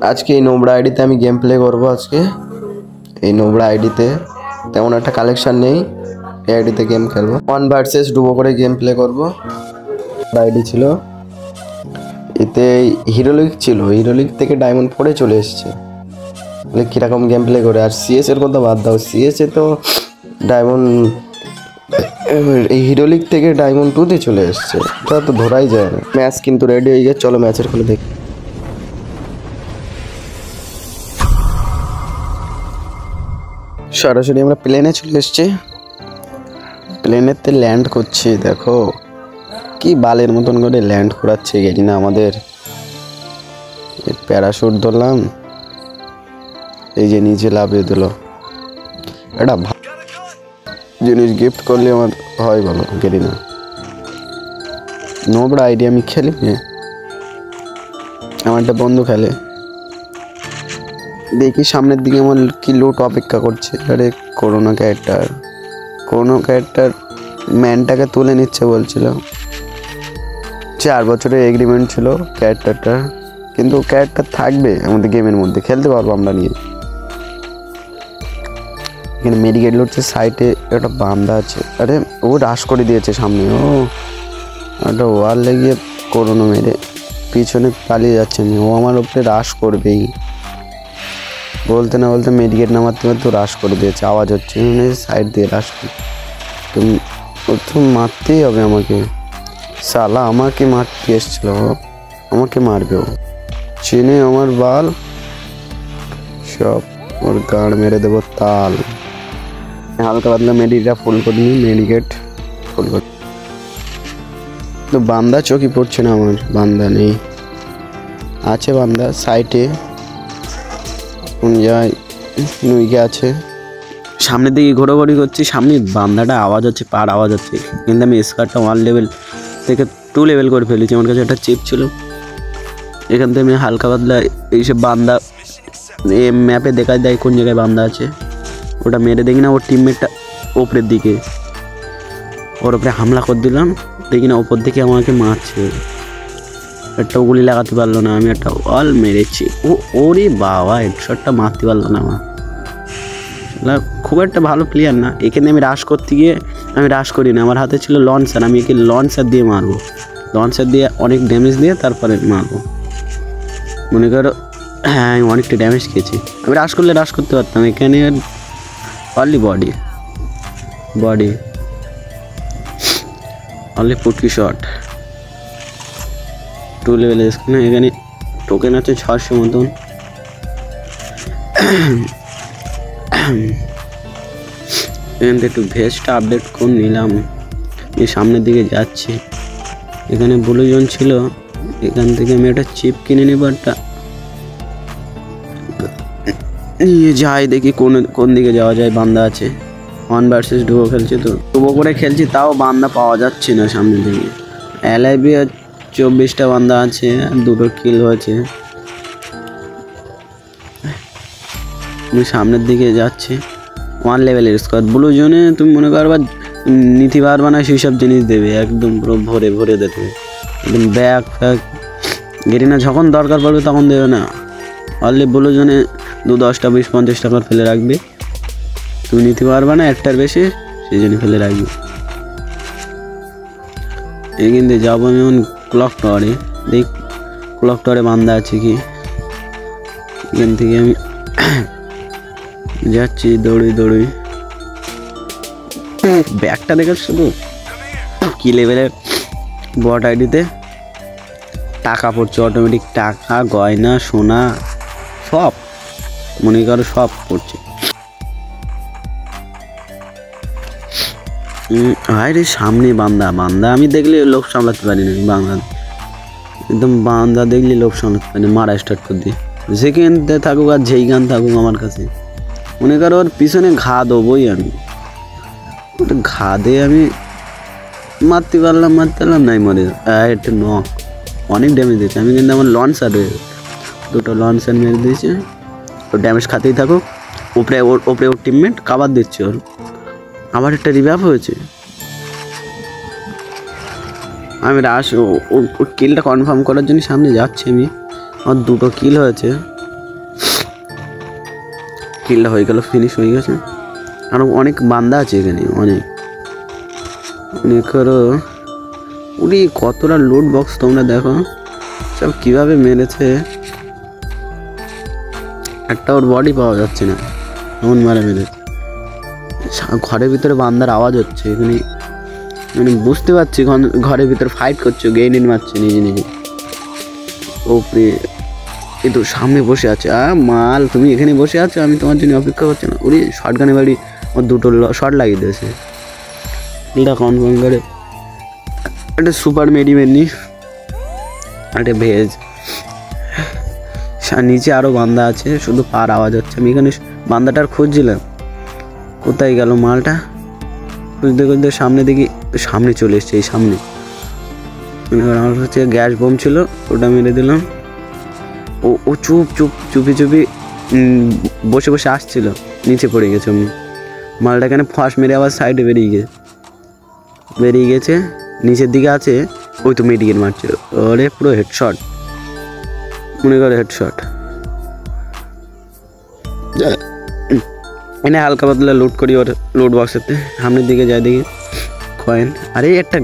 আজকে এই নোবরা আইডিতে আমি গেম প্লে করবো। আজকে এই নোবরা আইডিতে তেমন একটা কালেকশন নেই, এই আইডিতে গেম খেলবো। 1 ভার্সেস ডুবো করে গেম প্লে করবো। আইডি ছিল, এতে হিরোলিক ছিল, হিরোলিক থেকে ডায়মন্ড 4-এ চলে এসছে। তাহলে কীরকম গেম প্লে করে। আর সিএস এর কথা বাদ দাও, সিএসএ তো ডায়মন্ড, এই হিরোলিক থেকে ডায়মন্ড 2-তে চলে এসছে, ওটা তো ধরাই যায় না। ম্যাচ কিন্তু রেডি হয়ে গেছে, চলো ম্যাচের খুলে দেখি। সরাসরি আমরা প্লেনে চলে এসছি, প্লেনেতে ল্যান্ড করছি। দেখো কি বালের মতন করে ল্যান্ড করাচ্ছে গেছি না আমাদের। প্যারাশুট ধরলাম, এই যে নিচে লাফিয়ে দিল। এটা জিনিস গিফট করলে আমার হয় বলো, গেলি না। নোবরা আইডি আমি খেলি, আমার একটা বন্ধু খেলে। দেখি সামনের দিকে আমার কি লুট অপেক্ষা করছে। আরে করোনা ক্যারেক্টার ম্যানটাকে তুলে নিচ্ছে বলছিল। 4 বছরের এগ্রিমেন্ট ছিল ক্যারেক্টারটা, কিন্তু ক্যারেক্টার থাকবে আমাদের গেমের মধ্যে, খেলতে পারবো আমরা নিয়ে। এখানে মেডিকেট লুটছে, সাইডে একটা বান্দা আছে। আরে ও রাশ করে দিয়েছে সামনে, ও একটা ওয়াল লেগে করোনা মেরে পিছনে পালিয়ে যাচ্ছে। ও আমার উপরে রাশ করবেই, বলতে না বলতে মেডিকেট নামাতে তো রাশ করে দিয়েছে। আওয়াজ হচ্ছে সাইড দিয়ে রাশ করে। তো মারতেই হবে আমাকে, সালা আমাকে মারতে এসছিল, আমাকে মারবে ও। চিনে আমার বাল সব, ওর গাড় মেরে দেবো তাল। হালকা পাতলা মেডিটা ফুল করে নিই, মেডিকেট ফুল করে। তো বান্দা চোখই পড়ছে না আমার, বান্দা নেই। আছে বান্দা সাইডে, কোন জায়গায় নুইকে আছে। সামনের দিকে ঘোরাঘুরি করছি, সামনে বান্দাটা আওয়াজ হচ্ছে, পার আওয়াজ হচ্ছে। কিন্তু আমি স্কারটা 1 লেভেল থেকে 2 লেভেল করে ফেলেছি। আমার কাছে একটা চিপ ছিল, এখান থেকে আমি হালকা পাতলা এইসব বান্দা ম্যাপে দেখা দেয় কোন জায়গায় বান্দা আছে, ওটা মেরে দেখি না। ওর টিমমেটটা ওপরের দিকে, ওর উপরে হামলা করে দিলাম, দেখি না ওপর দিকে আমাকে মারছে। একটা গুলি লাগাতে পারলো না, আমি একটা ওয়াল মেরেছি। ওরে বাবা, হেডশটটা মারতে পারলো না আমার। খুব একটা ভালো প্লেয়ার না। এখানে আমি রাশ করতে গিয়ে আমি রাশ করি না, আমার হাতে ছিল লঞ্চার। আমি একে লঞ্চার দিয়ে মারবো, লঞ্চার দিয়ে অনেক ড্যামেজ দিয়ে তারপরে মারবো। মনে করো হ্যাঁ, আমি অনেকটা ড্যামেজ খেয়েছি। আমি রাশ করলে রাশ করতে পারতাম। এখানে অনলি বডি অনলি পুটকি শট। 2 লেভেলের স্ক্রিন। এখানে টোকেন আছে 600 মতন। এখান থেকে একটু ভেস্টটা আপডেট করে নিলাম। এই সামনের দিকে যাচ্ছি, এখানে ব্লু জোন ছিল, এখান থেকে আমি একটা চিপ কিনে নেব। একটা নিয়ে যাই, দেখি কোন দিকে যাওয়া যায়। বান্দা আছে, 1 ভার্সেস ডুবো খেলছি, তো ডুবো করে খেলছি, তাও বান্দা পাওয়া যাচ্ছে না সামনের দিকে। এলআইবি 24টা বান্দা আছে, আর 2টো কিল হয়েছে। আমি সামনের দিকে যাচ্ছি, 1 লেভেলের স্কোয়াড। ব্লু জোনে তুমি মনে করবা নিতে পারবা না, সেই সব জিনিস দেবে একদম পুরো ভরে দেবে, একদম ব্যাগ ফ্যাগ গেরি না। যখন দরকার পড়বে তখন দেবে না। অনলি ব্লু জোনে 10টা 20-50 টাকার ফেলে রাখবে, তুমি নিতে পারবা না একটার বেশি, সেই জন্য ফেলে রাখবে। এই কিন্তু যাবো আমি এখন ক্লক টাওয়ারে, দেখ ক্লক টাওয়ারে বান্দা আছে কি। এখান থেকে আমি যাচ্ছি দৌড়ি। ব্যাগটা দেখে শুধু কি লেভেলের বট আইডিতে টাকা পড়ছে, অটোমেটিক টাকা, গয়না, সোনা সব মনে করো সব পড়ছে। আরে সামনে বান্দা আমি দেখলে লোক সামলাতে পারি না। একদম বান্দা দেখলে লোক সামলাতে পারি, মারা স্টার্ট করে দিই। যেখানে থাকুক আর যেই গান থাকুক আমার কাছে, মনে করো ওর পিছনে ঘা দেবই আমি। ওটা ঘা দিয়ে আমি মারতে পারলাম নাই, মরে একটু অনেক ড্যামেজ দিয়েছে। আমি কিন্তু আমার লঞ্চার 2টো লঞ্চার মেরে দিয়েছে। ও ড্যামেজ খাতেই থাকুক। ওপরে ওর টিমমেট কাবার দিচ্ছে, ওর আবার একটা রিভাইভ হয়েছে। আমি রাশ ও কিলটা কনফার্ম করার জন্য সামনে যাচ্ছি আমি। আমার 2টো কিল হয়েছে, কিলটা হয়ে গেল, ফিনিশ হয়ে গেছে। আরও অনেক বান্দা আছে এখানে, অনেক করো। উড়ি কতটা লুট বক্স তোমরা দেখো, সব কীভাবে মেরেছে। একটা ওর বডি পাওয়া যাচ্ছে না, এমন মেরে। ঘরের ভিতরে বান্দার আওয়াজ হচ্ছে এখানে, মানে বুঝতে পারছি ঘরের ভিতরে ফাইট করছে, গেইনিন মারছে নিজে। ওপরে এ তো সামনে বসে আছে। মাল, তুমি এখানে বসে আছো, আমি তোমার জন্য অপেক্ষা করছি না। ওরে শর্ট গানে বাড়ি ওর দুটো শর্ট লাগিয়ে দিয়েছে। এটা কনফার্ম করে একটা সুপার মেডিমেনি, একটা ভেজ। নিচে আরও বান্দা আছে, শুধু পার আওয়াজ হচ্ছে। আমি এখানে বান্দাটার খুঁজছিলাম, কোথায় গেল মালটা। খুঁজতে সামনে দেখি, সামনে চলে এসছে। এই সামনে আমার হচ্ছে গ্যাস বোম ছিল, ওটা মেরে দিলাম। ও চুপি বসে আসছিল, নিচে পড়ে গেছে। আমি মালটা এখানে ফার্স্ট মেরে আবার সাইডে বেরিয়ে গেছে, নিচের দিকে আছে। ওই তো মেডিকেল মারছে, ওরে পুরো হেডশট, মনে করে হেডশট। এনে হালকা পাতলা লুট করি ওর লুট বক্সেতে। সামনের দিকে যাই, দেখি কয়েন। আরে একটা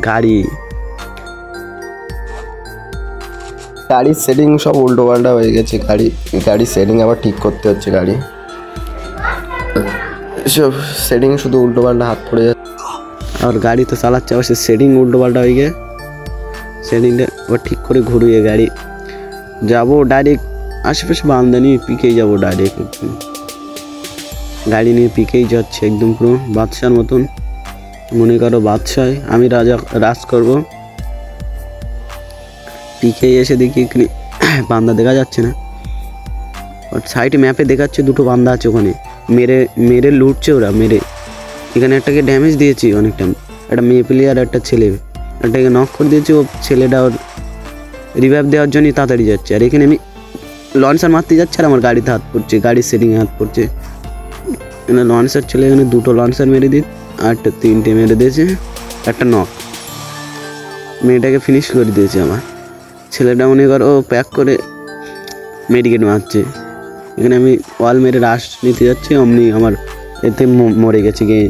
গাড়ির সেটিং সব উল্টো পাল্টা হয়ে গেছে। গাড়ির সেটিং আবার ঠিক করতে হচ্ছে। গাড়ি সব সেটিং শুধু উল্টো পাল্টা, হাত পড়ে যাচ্ছে। আর গাড়ি তো চালাচ্ছে, আবার সে সেটিং উল্টো পাল্টা হয়ে গিয়ে সেটিংটা আবার ঠিক করে ঘুরিয়ে গাড়ি যাবো ডাইরেক্ট। আশেপাশে বান্দা নিয়ে পিকেই যাবো ডাইরেক্ট, গাড়ি নিয়ে পিকেই যাচ্ছে একদম পুরো বাদশার মতন। মনে করো বাদশায় আমি রাজ করবো। পিকে এসে দেখি এখানে বান্দা দেখা যাচ্ছে না, সাইডে ম্যাপে দেখাচ্ছে দুটো বান্দা আছে ওখানে। মেরে লুটছে ওরা, মেরে এখানে একটাকে ড্যামেজ দিয়েছি অনেকটা। একটা মেয়ে প্লেয়ার, একটা ছেলে, একটাকে নক করে দিয়েছি। ও ছেলেটা ওর রিভাইভ দেওয়ার জন্যই তাড়াতাড়ি যাচ্ছে। আর এখানে আমি লঞ্চার মারতে যাচ্ছি, আর আমার গাড়িতে হাত পড়ছে, গাড়ির সেটিংয়ে হাত পড়ছে। এখানে লঞ্চার ছেলে এখানে দুটো লঞ্চার মেরে দিই, আর তিনটে মেরে দিয়েছে, একটা নক। মেয়েটাকে ফিনিশ করে দিয়েছে আমার ছেলেটা। মনে কর ও প্যাক করে মেডিকেট মারছে। এখানে আমি ওয়াল মেরে রাশ নিতে যাচ্ছি, অমনি আমার এতে মরে গেছে, গিয়ে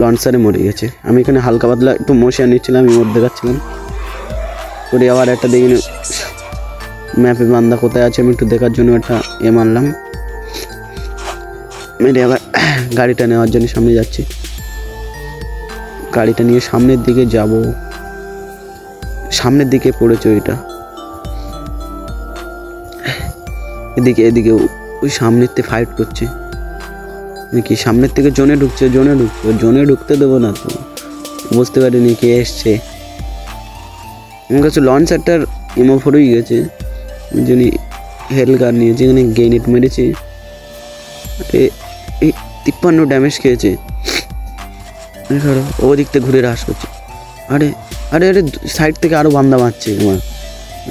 লঞ্চারে মরে গেছে। আমি এখানে হালকা পাতলা একটু মশিয়া নিচ্ছিলাম, আমি ওর দেখাচ্ছিলাম। করে আবার একটা দেখি ম্যাপে বান্দা কোথায় আছে, আমি একটু দেখার জন্য একটা মারলাম। মেরে আবার গাড়িটা নেওয়ার জন্য সামনে যাচ্ছি। গাড়িটা নিয়ে সামনের দিকে যাব, সামনের দিকে পড়েছে ওইটা। এদিকে ওই সামনের থেকে ফাইট করছে নাকি, সামনের থেকে জোনে ঢুকতে দেবো না তো। বুঝতে পারিনি কে এসছে। আমার কাছে লঞ্চারটার M4 হয়ে গেছে, যিনি হেলগার নিয়েছে। এখানে গেইনেট মেরেছি, এই 53 ড্যামেজ খেয়েছে। ওদিক থেকে ঘুরে রাশ করছে। আরে সাইড থেকে আরও বান্দা মারছে। আমার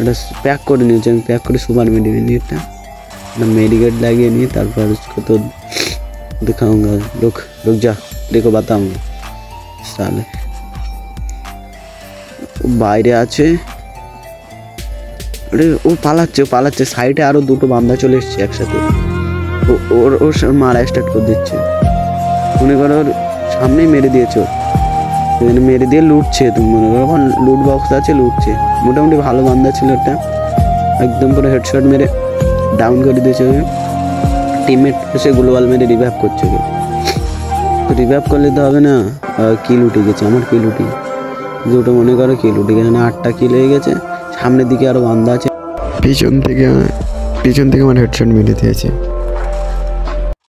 এটা প্যাক করে নিয়েছে, আমি প্যাক করে সুপার মেডিকেটটা मेडिकेट लगे नहीं, तारपर उसको तो दिखाऊंगा। रुक जा, देखो बताऊंगा। साले বাইরে আছে। আরে ও পালাচ্ছে সাইডে আরো দুটো বান্দা চলে এসেছে একসাথে। ওর মারা স্টার্ট করে দিচ্ছে। মনে করো ওর সামনেই মেরে দিয়েছে, এখানে মেরে দিয়ে লুটছে। তুমি মনে করো এখন লুট বক্স আছে, লুটছে। মোটামুটি ভালো বান্দা ছিল একটা, একদম পুরো হেডশট মেরে ডাউন করে দিয়েছে। টিমমেট এসে গ্লোবাল মেরে রিভাইভ করছে। রিভাইভ করলে তো হবে না, কিল উঠে গেছে আমার, কিল উঠে দুটো মনে করো কিল উঠে গেছে, 8টা কিল হয়ে গেছে। সামনের দিকে আরো বান্দা আছে, পিছন থেকে আমার হেডশট মেরে দিয়েছে।